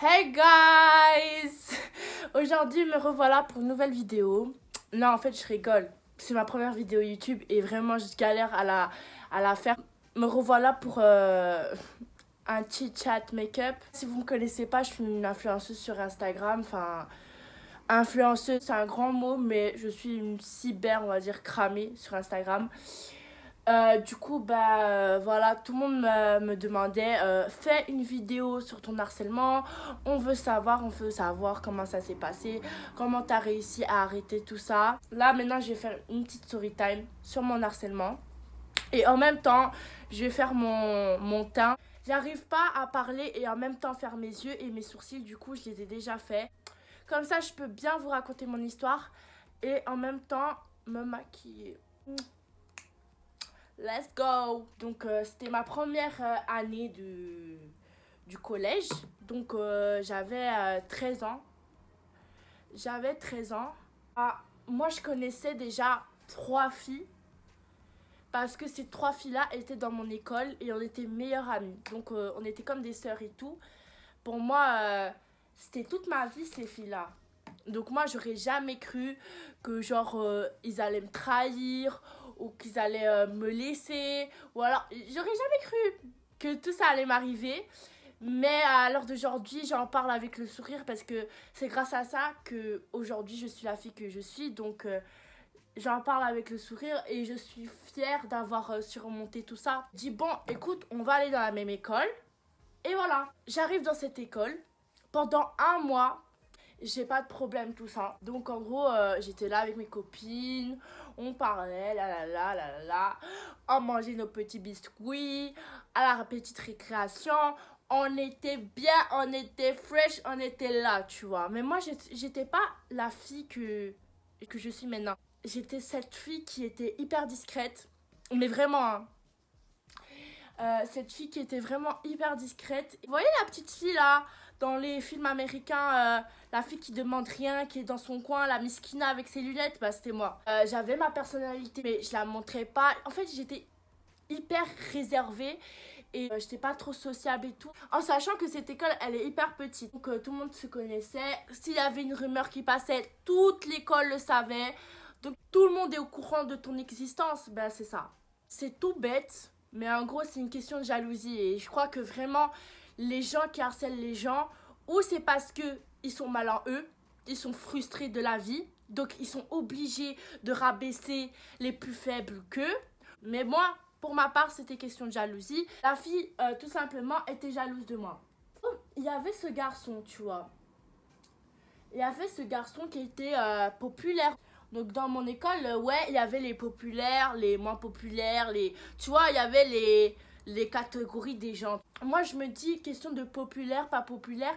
Hey guys! Aujourd'hui, me revoilà pour une nouvelle vidéo. Non, en fait, je rigole. C'est ma première vidéo YouTube et vraiment, je galère à la faire. Me revoilà pour un chit-chat make-up. Si vous me connaissez pas, je suis une influenceuse sur Instagram. Enfin, influenceuse, c'est un grand mot, mais je suis une cyber, on va dire, cramée sur Instagram. Voilà, tout le monde me demandait fais une vidéo sur ton harcèlement, on veut savoir comment ça s'est passé, comment t'as réussi à arrêter tout ça. Là, maintenant, je vais faire une petite story time sur mon harcèlement et en même temps, je vais faire mon teint. J'arrive pas à parler et en même temps faire mes yeux et mes sourcils, du coup, je les ai déjà faits. Comme ça, je peux bien vous raconter mon histoire et en même temps me maquiller. Let's go! Donc, c'était ma première année du collège. Donc, j'avais 13 ans. J'avais 13 ans. Ah, moi, je connaissais déjà 3 filles. Parce que ces 3 filles-là étaient dans mon école et on était meilleures amies. Donc, on était comme des sœurs et tout. Pour moi, c'était toute ma vie, ces filles-là. Donc moi, j'aurais jamais cru que genre ils allaient me trahir ou qu'ils allaient me laisser. Ou alors, j'aurais jamais cru que tout ça allait m'arriver. Mais à l'heure d'aujourd'hui, j'en parle avec le sourire parce que c'est grâce à ça que aujourd'hui je suis la fille que je suis. Donc j'en parle avec le sourire et je suis fière d'avoir surmonté tout ça. Je dis bon, écoute, on va aller dans la même école. Et voilà, j'arrive dans cette école. Pendant un mois, j'ai pas de problème, tout ça. Donc, en gros, j'étais là avec mes copines, on parlait, on mangeait nos petits biscuits, à la petite récréation. On était bien, on était fresh, on était là, tu vois. Mais moi, j'étais pas la fille que je suis maintenant. J'étais cette fille qui était hyper discrète. Mais vraiment, hein. Cette fille qui était vraiment hyper discrète. Vous voyez la petite fille là, dans les films américains, la fille qui demande rien, qui est dans son coin, la miskina avec ses lunettes, bah c'était moi. J'avais ma personnalité, mais je la montrais pas. En fait, j'étais hyper réservée et j'étais pas trop sociable et tout. En sachant que cette école, elle est hyper petite. Donc tout le monde se connaissait. S'il y avait une rumeur qui passait, toute l'école le savait. Donc tout le monde est au courant de ton existence. Ben c'est ça. C'est tout bête. Mais en gros, c'est une question de jalousie. Et je crois que vraiment, les gens qui harcèlent les gens, ou c'est parce que ils sont mal en eux, ils sont frustrés de la vie, donc ils sont obligés de rabaisser les plus faibles qu'eux. Mais moi, pour ma part, c'était question de jalousie. La fille, tout simplement, était jalouse de moi. Il y avait ce garçon, tu vois. Il y avait ce garçon qui était populaire. Donc dans mon école, ouais, il y avait les populaires, les moins populaires, tu vois, il y avait les catégories des gens. Moi, je me dis, question de populaire, pas populaire,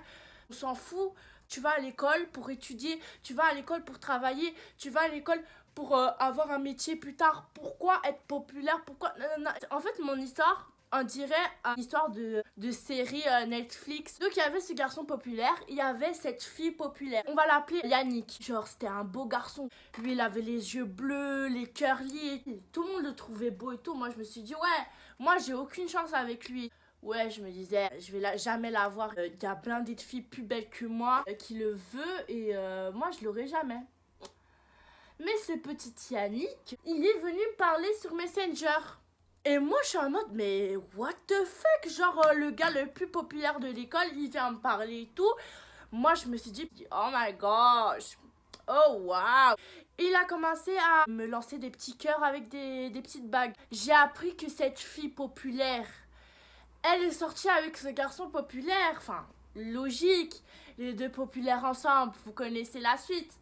on s'en fout. Tu vas à l'école pour étudier, tu vas à l'école pour travailler, tu vas à l'école pour avoir un métier plus tard. Pourquoi être populaire? Pourquoi... Non, non, non. En fait, mon histoire, on dirait une histoire de série Netflix. Donc il y avait ce garçon populaire, il y avait cette fille populaire. On va l'appeler Yannick. Genre c'était un beau garçon. Lui il avait les yeux bleus, les curly. Tout le monde le trouvait beau et tout. Moi je me suis dit ouais, moi j'ai aucune chance avec lui. Ouais, je me disais, je vais jamais l'avoir. Il y a plein d'autres filles plus belles que moi qui le veut et moi je l'aurai jamais. Mais ce petit Yannick, il est venu me parler sur Messenger. Et moi, je suis en mode, mais what the fuck? Genre, le gars le plus populaire de l'école, il vient me parler et tout. Moi, je me suis dit, oh my gosh, oh wow. Il a commencé à me lancer des petits cœurs avec des petites bagues. J'ai appris que cette fille populaire, elle est sortie avec ce garçon populaire. Enfin, logique, les deux populaires ensemble, vous connaissez la suite.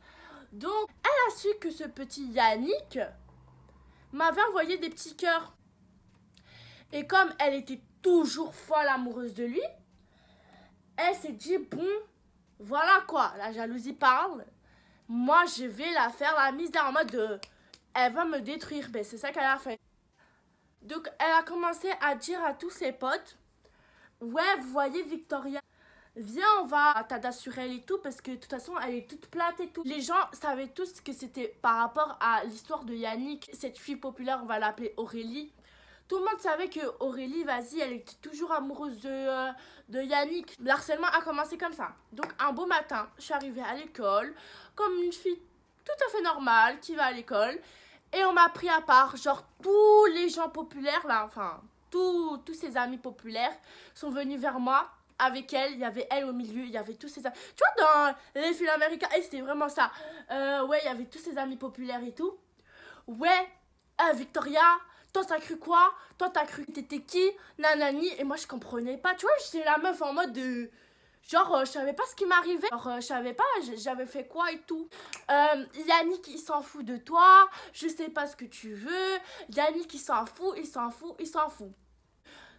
Donc, elle a su que ce petit Yannick m'avait envoyé des petits cœurs. Et comme elle était toujours folle amoureuse de lui, elle s'est dit, bon, voilà quoi, la jalousie parle. Moi, je vais la faire la misère en mode de, elle va me détruire. Ben, c'est ça qu'elle a fait. Donc, elle a commencé à dire à tous ses potes, ouais, vous voyez Victoria, viens, on va à Tada sur elle et tout, parce que de toute façon, elle est toute plate et tout. Les gens savaient tous que c'était par rapport à l'histoire de Yannick, cette fille populaire, on va l'appeler Aurélie. Tout le monde savait que Aurélie, vas-y, elle était toujours amoureuse de Yannick. L'harcèlement a commencé comme ça. Donc un beau matin, je suis arrivée à l'école comme une fille tout à fait normale qui va à l'école. Et on m'a pris à part, genre tous les gens populaires là, enfin tous ses amis populaires sont venus vers moi. Avec elle, il y avait elle au milieu, il y avait tous ses amis. Tu vois, dans les films américains, et c'était vraiment ça. Ouais, il y avait tous ses amis populaires et tout. Ouais, Victoria, toi t'as cru quoi? Toi t'as cru que t'étais qui? Nanani. Et moi je comprenais pas. Tu vois, j'étais la meuf en mode de. Genre, je savais pas ce qui m'arrivait. Genre, je savais pas, j'avais fait quoi et tout. Yannick, il s'en fout de toi. Je sais pas ce que tu veux. Yannick, il s'en fout, il s'en fout, il s'en fout.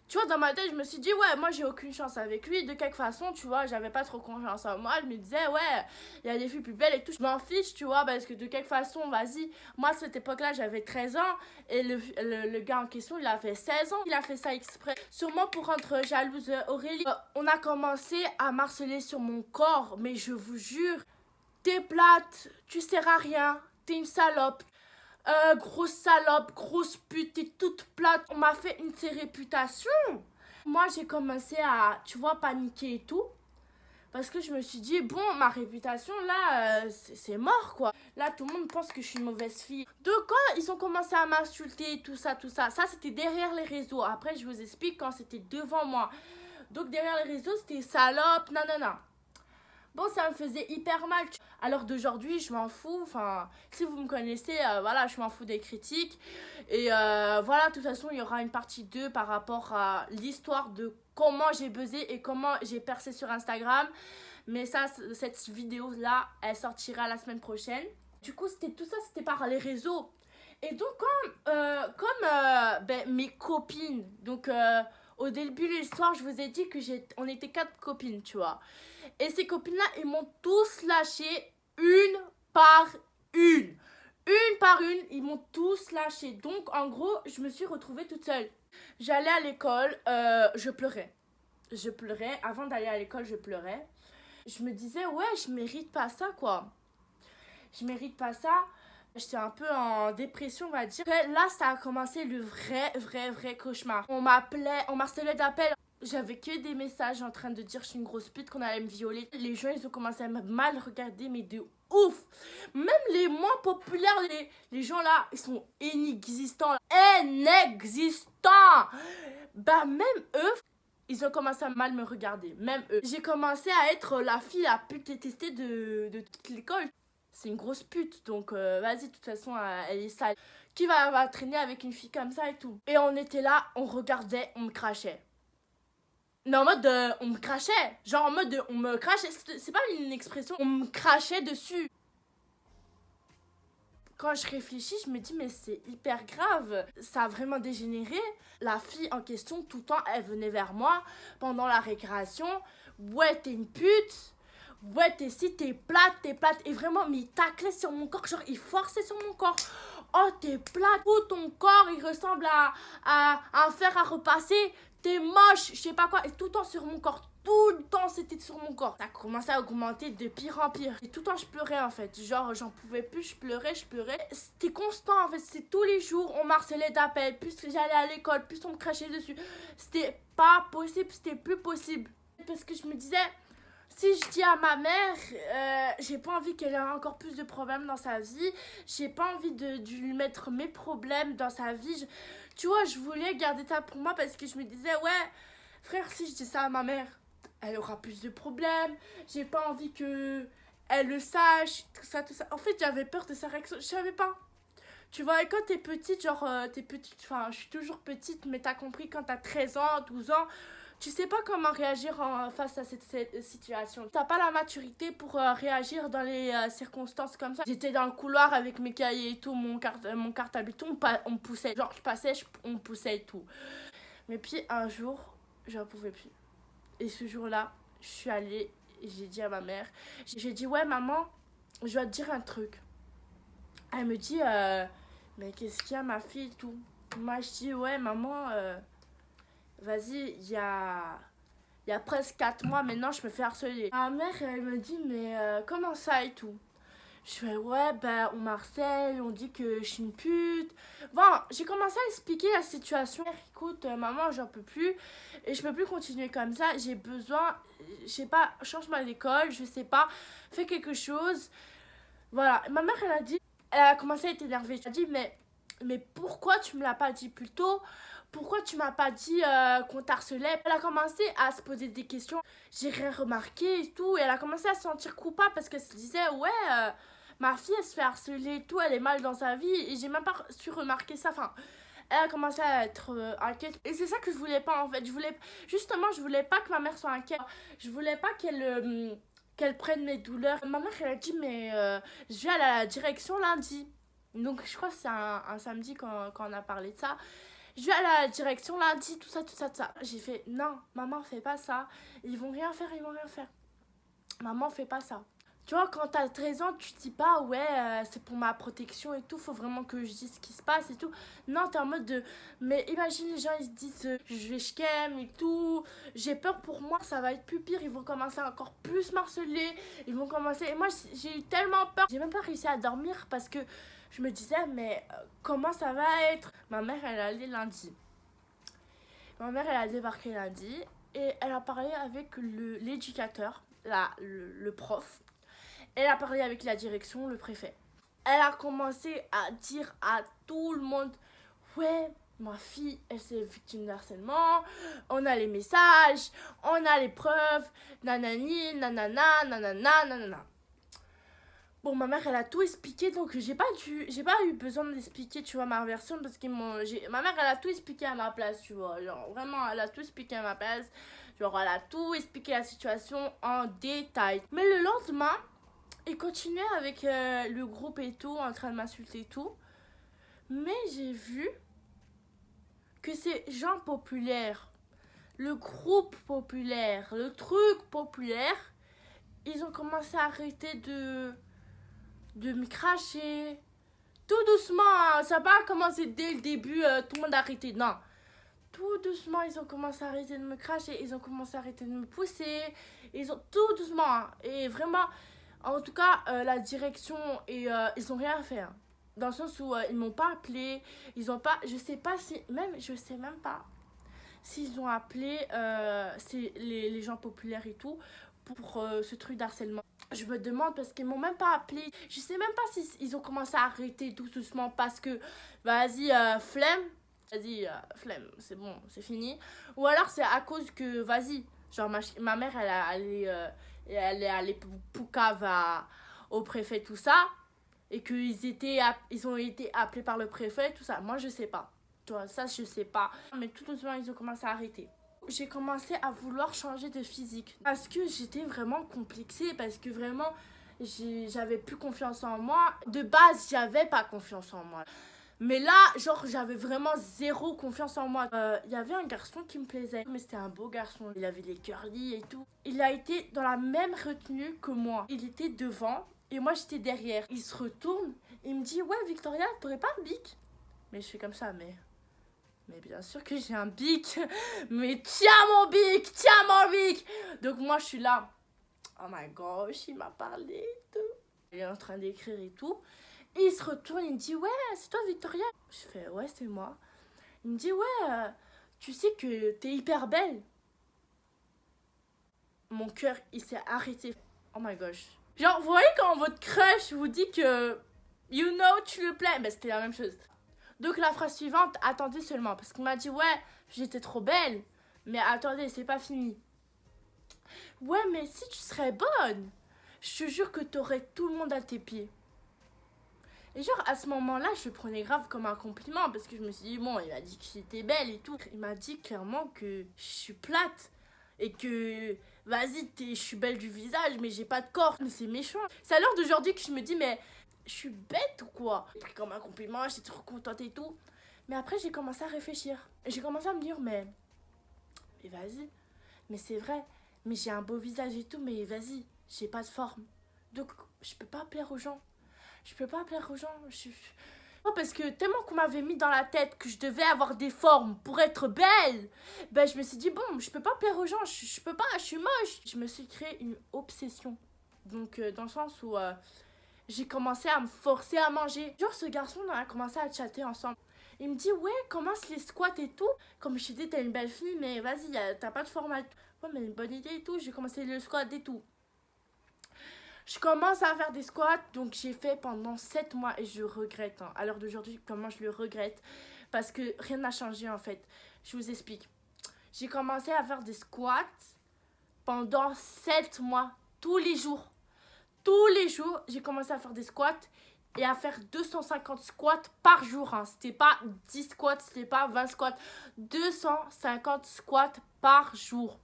Tu vois, dans ma tête, je me suis dit, ouais, moi j'ai aucune chance avec lui. De quelque façon, tu vois, j'avais pas trop confiance en moi. Je me disais, ouais, il y a des filles plus belles et tout. Je m'en fiche, tu vois, parce que de quelque façon, vas-y. Moi, à cette époque-là, j'avais 13 ans. Et le gars en question, il avait 16 ans. Il a fait ça exprès. Sûrement pour rendre jalouse Aurélie. On a commencé à marceler sur mon corps. Mais je vous jure, t'es plate, tu sers à rien, t'es une salope. Grosse salope, grosse pute, t'es toute plate. On m'a fait une de ses réputations. Moi, j'ai commencé à, tu vois, paniquer et tout. Parce que je me suis dit, bon, ma réputation, là, c'est mort, quoi. Là, tout le monde pense que je suis une mauvaise fille. Donc, quand ils ont commencé à m'insulter, tout ça, ça, c'était derrière les réseaux. Après, je vous explique quand c'était devant moi. Donc, derrière les réseaux, c'était salope, nanana. Bon, ça me faisait hyper mal. Alors d'aujourd'hui, je m'en fous. Enfin, si vous me connaissez, voilà, je m'en fous des critiques. Et voilà, de toute façon, il y aura une partie 2 par rapport à l'histoire de comment j'ai buzzé et comment j'ai percé sur Instagram. Mais ça, cette vidéo-là, elle sortira la semaine prochaine. Du coup, tout ça, c'était par les réseaux. Et donc, ben, mes copines, donc au début de l'histoire, je vous ai dit que on était 4 copines, tu vois. Et ces copines-là, ils m'ont tous lâché une par une. Une par une, ils m'ont tous lâché. Donc, en gros, je me suis retrouvée toute seule. J'allais à l'école, je pleurais. Je pleurais. Avant d'aller à l'école, je pleurais. Je me disais, ouais, je mérite pas ça, quoi. Je mérite pas ça. J'étais un peu en dépression, on va dire. Là, ça a commencé le vrai cauchemar. On m'appelait, on m'harcelait d'appels. J'avais que des messages en train de dire que je suis une grosse pute, qu'on allait me violer. Les gens, ils ont commencé à me mal regarder, mais de ouf. Même les moins populaires, les gens là, ils sont inexistants. Inexistants. Bah, même eux, ils ont commencé à mal me regarder. Même eux. J'ai commencé à être la fille la plus détestée de toute l'école. C'est une grosse pute, donc vas-y, de toute façon, elle est sale. Qui va traîner avec une fille comme ça et tout? Et on était là, on regardait, on me crachait. Mais en mode, on me crachait. Genre en mode, on me crachait. C'est pas une expression, on me crachait dessus. Quand je réfléchis, je me dis, mais c'est hyper grave. Ça a vraiment dégénéré. La fille en question, tout le temps, elle venait vers moi pendant la récréation. Ouais, t'es une pute. Ouais, t'es si, t'es plate. Et vraiment, mais il taclait sur mon corps. Genre, il forçait sur mon corps. Oh, t'es plate. Tout ton corps, il ressemble à un fer à repasser. T'es moche, je sais pas quoi. Et tout le temps sur mon corps. Tout le temps, c'était sur mon corps. Ça a commencé à augmenter de pire en pire. Et tout le temps, je pleurais en fait. Genre, j'en pouvais plus, je pleurais. C'était constant en fait. C'était tous les jours, on m'harcelait d'appels. Plus j'allais à l'école, plus on me crachait dessus. C'était pas possible, c'était plus possible. Parce que je me disais, si je dis à ma mère, j'ai pas envie qu'elle ait encore plus de problèmes dans sa vie. J'ai pas envie de lui mettre mes problèmes dans sa vie. Tu vois, je voulais garder ça pour moi parce que je me disais, ouais, frère, si je dis ça à ma mère, elle aura plus de problèmes. J'ai pas envie que elle le sache, tout ça. En fait, j'avais peur de sa réaction. Je savais pas. Tu vois, et quand t'es petite, genre, t'es petite, enfin, je suis toujours petite, mais t'as compris quand t'as 13 ans, 12 ans, tu sais pas comment réagir face à cette situation. T'as pas la maturité pour réagir dans les circonstances comme ça. J'étais dans le couloir avec mes cahiers et tout, mon cartable et tout, on me poussait. Genre, je passais, on me poussait et tout. Mais puis, un jour, j'en pouvais plus. Et ce jour-là, je suis allée et j'ai dit à ma mère, j'ai dit, ouais, maman, je dois te dire un truc. Elle me dit, mais qu'est-ce qu'il y a, ma fille, et tout. Moi, je dis, ouais, maman, vas-y, il y a presque 4 mois maintenant, je me fais harceler. Ma mère, elle me dit, mais comment ça et tout. Je fais, ouais, ben, on m'harcèle, on dit que je suis une pute. Bon, j'ai commencé à expliquer la situation. Écoute, maman, j'en peux plus. Et je peux plus continuer comme ça. J'ai besoin, je sais pas, change-moi d'école, je sais pas, fais quelque chose. Voilà, ma mère, elle a commencé à être énervée. Elle a dit, mais pourquoi tu me l'as pas dit plus tôt? Pourquoi tu m'as pas dit qu'on t'harcelait? Elle a commencé à se poser des questions. J'ai rien remarqué et tout. Et elle a commencé à se sentir coupable parce qu'elle se disait, ouais, ma fille, elle se fait harceler et tout. Elle est mal dans sa vie. Et j'ai même pas su remarquer ça. Enfin, elle a commencé à être inquiète. Et c'est ça que je voulais pas en fait. Je voulais pas que ma mère soit inquiète. Je voulais pas qu'elle prenne mes douleurs. Ma mère, elle a dit, mais je vais aller à la direction lundi. Donc, je crois que c'est un samedi quand on a parlé de ça. Je vais aller à la direction lundi, tout ça, tout ça, tout ça. J'ai fait, non, maman, fais pas ça. Ils vont rien faire, ils vont rien faire. Maman, fais pas ça. Tu vois, quand t'as 13 ans, tu te dis pas, ouais, c'est pour ma protection et tout, faut vraiment que je dise ce qui se passe et tout. Non, t'es en mode de, mais imagine les gens, ils se disent, je vais scam et tout, j'ai peur pour moi, ça va être plus pire, ils vont commencer à encore plus m'harceler, ils vont commencer, et moi, j'ai eu tellement peur, j'ai même pas réussi à dormir parce que je me disais, mais comment ça va être? Ma mère, elle est allée lundi. Ma mère, elle a débarqué lundi et elle a parlé avec l'éducateur, le prof. Elle a parlé avec la direction, le préfet. Elle a commencé à dire à tout le monde, ouais, ma fille, elle s'est victime de harcèlement, on a les messages, on a les preuves, nanani, nanana, nanana, nanana. Bon, ma mère, elle a tout expliqué, donc j'ai pas eu besoin d'expliquer, tu vois, ma version, parce que ma mère, elle a tout expliqué à ma place, tu vois, genre, vraiment, elle a tout expliqué à ma place, genre, elle a tout expliqué la situation en détail. Mais le lendemain, il continuait avec le groupe et tout, en train de m'insulter et tout, mais j'ai vu que ces gens populaires, le groupe populaire, le truc populaire, ils ont commencé à arrêter de me cracher. Tout doucement, hein, ça n'a pas commencé dès le début, tout le monde a arrêté, non. Tout doucement, ils ont commencé à arrêter de me cracher, ils ont commencé à arrêter de me pousser, ils ont tout doucement, hein, et vraiment, en tout cas, la direction, et ils ont rien fait, hein. Dans le sens où ils m'ont pas appelé, ils ont pas, je sais même pas s'ils ont appelé les gens populaires et tout pour ce truc d'harcèlement. Je me demande parce qu'ils m'ont même pas appelé. Je sais même pas s'ils ont commencé à arrêter tout doucement parce que, vas-y, flemme. Vas-y, flemme, c'est bon, c'est fini. Ou alors c'est à cause que, vas-y, genre ma mère, elle est allée poucave au préfet, tout ça. Et ils ont été appelés par le préfet, tout ça. Moi, je sais pas. Toi, ça, je sais pas. Mais tout doucement, ils ont commencé à arrêter. J'ai commencé à vouloir changer de physique parce que j'étais vraiment complexée, parce que vraiment j'avais plus confiance en moi. De base, j'avais pas confiance en moi. Mais là, genre, j'avais vraiment zéro confiance en moi. Il y avait un garçon qui me plaisait, mais c'était un beau garçon. Il avait les curly et tout. Il a été dans la même retenue que moi. Il était devant et moi, j'étais derrière. Il se retourne, il me dit, ouais, Victoria, t'aurais pas un bic? Mais je fais comme ça, mais bien sûr que j'ai un bic. Mais tiens mon bic, tiens mon bic. Donc moi je suis là. Oh my gosh, il m'a parlé et tout. Il est en train d'écrire et tout. Et il se retourne, il me dit, ouais, c'est toi Victoria? Je fais, ouais, c'est moi. Il me dit, ouais, tu sais que t'es hyper belle. Mon cœur, il s'est arrêté. Oh my gosh. Genre, vous voyez quand votre crush vous dit que, you know, tu le plais. Ben c'était la même chose. Donc la phrase suivante, attendez seulement, parce qu'il m'a dit, ouais, j'étais trop belle, mais attendez, c'est pas fini. Ouais, mais si tu serais bonne, je te jure que t'aurais tout le monde à tes pieds. Et genre, à ce moment-là, je le prenais grave comme un compliment, parce que je me suis dit, bon, il m'a dit que j'étais belle et tout. Il m'a dit clairement que je suis plate, et que, vas-y, je suis belle du visage, mais j'ai pas de corps. Mais c'est méchant. C'est à l'heure d'aujourd'hui que je me dis, mais je suis bête ou quoi? J'ai pris comme un compliment, j'étais trop contente et tout. Mais après, j'ai commencé à réfléchir. J'ai commencé à me dire, mais vas-y, mais c'est vrai, mais j'ai un beau visage et tout, mais vas-y, j'ai pas de forme. Donc, je peux pas plaire aux gens. Je peux pas plaire aux gens. Non, parce que tellement qu'on m'avait mis dans la tête que je devais avoir des formes pour être belle, ben je me suis dit, bon, je peux pas plaire aux gens, je peux pas, je suis moche. Je me suis créé une obsession. Donc, dans le sens où j'ai commencé à me forcer à manger. Genre, ce garçon, on a commencé à chatter ensemble. Il me dit, ouais, commence les squats et tout. Comme je t'ai dit, t'es une belle fille, mais vas-y, t'as pas de format. Ouais, mais une bonne idée et tout. J'ai commencé le squat et tout. Je commence à faire des squats, donc j'ai fait pendant 7 mois et je regrette. Hein. À l'heure d'aujourd'hui, comment je le regrette. Parce que rien n'a changé en fait. Je vous explique. J'ai commencé à faire des squats pendant 7 mois, tous les jours. Tous les jours, j'ai commencé à faire des squats et à faire 250 squats par jour. Hein. C'était pas 10 squats, c'était pas 20 squats. 250 squats par jour.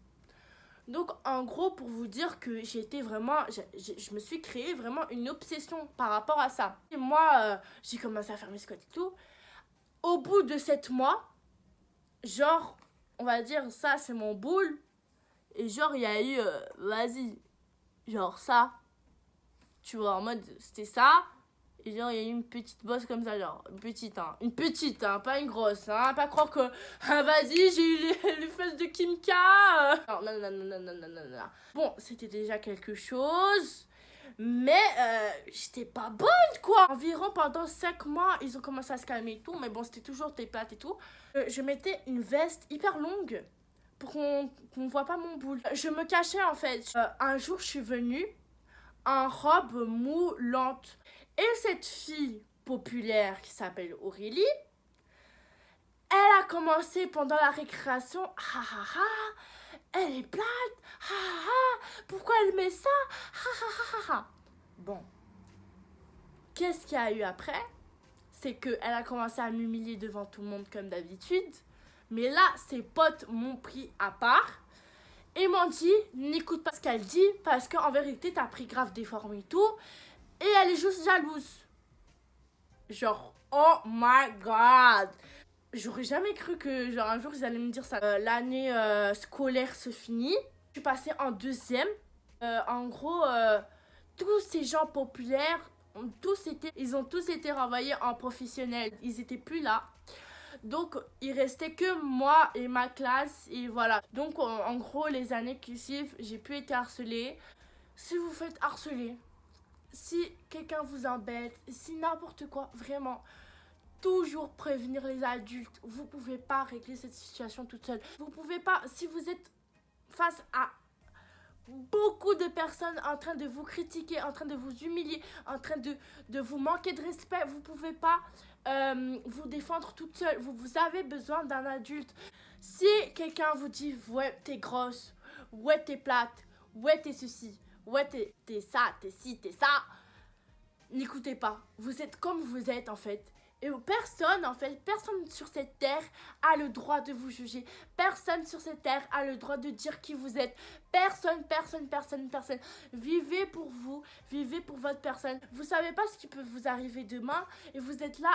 Donc, en gros, pour vous dire que j'étais vraiment... Je me suis créé vraiment une obsession par rapport à ça. Et moi, j'ai commencé à faire mes squats et tout. Au bout de 7 mois, genre, on va dire, ça, c'est mon boule. Et genre, il y a eu, vas-y, genre ça. Tu vois, en mode, c'était ça. Et genre, il y a eu une petite bosse comme ça, genre, une petite, hein, pas une grosse, hein, pas croire que, ah, vas-y, j'ai eu les fesses de Kim K. Non, non, non, non, non, non, non, non. Bon, c'était déjà quelque chose, mais j'étais pas bonne, quoi. Environ pendant 5 mois, ils ont commencé à se calmer et tout, mais bon, c'était toujours tes plates et tout. Je mettais une veste hyper longue pour qu'on voit pas mon boule. Je me cachais, en fait. Un jour, je suis venue en robe moulante. Et cette fille populaire qui s'appelle Aurélie, elle a commencé pendant la récréation, ha ha ha, elle est plate, ha ha ha, pourquoi elle met ça, ha ha ha ha. Bon, qu'est-ce qu'il y a eu après? C'est qu'elle a commencé à m'humilier devant tout le monde comme d'habitude. Mais là, ses potes m'ont pris à part et m'ont dit, n'écoute pas ce qu'elle dit parce qu'en vérité, t'as pris grave des formes et tout. Et elle est juste jalouse. Genre, oh my god. J'aurais jamais cru que genre un jour ils allaient me dire ça. L'année scolaire se finit. Je suis passée en deuxième. En gros, tous ces gens populaires, ils ont tous été renvoyés en professionnel. Ils étaient plus là. Donc, il restait que moi et ma classe. Et voilà. Donc, en gros, les années qui suivent, j'ai plus été harcelée. Si vous faites harceler, si quelqu'un vous embête, si n'importe quoi, vraiment, toujours prévenir les adultes. Vous pouvez pas régler cette situation toute seule. Vous pouvez pas, si vous êtes face à beaucoup de personnes en train de vous critiquer, en train de vous humilier, en train de vous manquer de respect, vous pouvez pas vous défendre toute seule. Vous avez besoin d'un adulte. Si quelqu'un vous dit, ouais, t'es grosse, ouais, t'es plate, ouais, t'es ceci, ouais, t'es ça, t'es ci, t'es ça. N'écoutez pas. Vous êtes comme vous êtes en fait. Et personne, en fait, personne sur cette terre a le droit de vous juger. Personne sur cette terre a le droit de dire qui vous êtes. Personne, personne, personne, personne. Vivez pour vous, vivez pour votre personne. Vous savez pas ce qui peut vous arriver demain et vous êtes là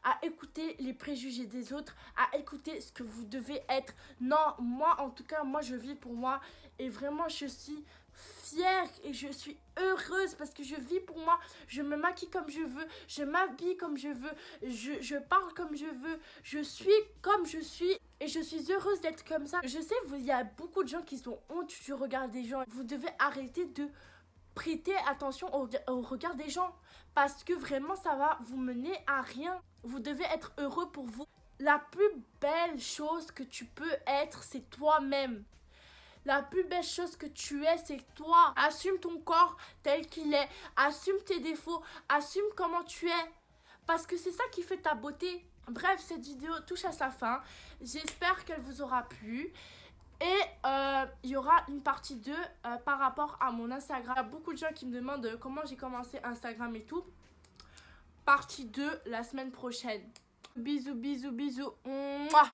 à écouter les préjugés des autres, à écouter ce que vous devez être. Non, moi, en tout cas, moi, je vis pour moi et vraiment, je suis fière et je suis heureuse parce que je vis pour moi, je me maquille comme je veux, je m'habille comme je veux, je parle comme je veux, je suis comme je suis et je suis heureuse d'être comme ça. Je sais, il y a beaucoup de gens qui sont honte du regard des gens. Vous devez arrêter de prêter attention au regard des gens parce que vraiment ça va vous mener à rien. Vous devez être heureux pour vous. La plus belle chose que tu peux être, c'est toi-même. La plus belle chose que tu es, c'est toi. Assume ton corps tel qu'il est. Assume tes défauts. Assume comment tu es. Parce que c'est ça qui fait ta beauté. Bref, cette vidéo touche à sa fin. J'espère qu'elle vous aura plu. Et il y aura une partie 2 par rapport à mon Instagram. Il y a beaucoup de gens qui me demandent comment j'ai commencé Instagram et tout. Partie 2 la semaine prochaine. Bisous, bisous, bisous. Mouah.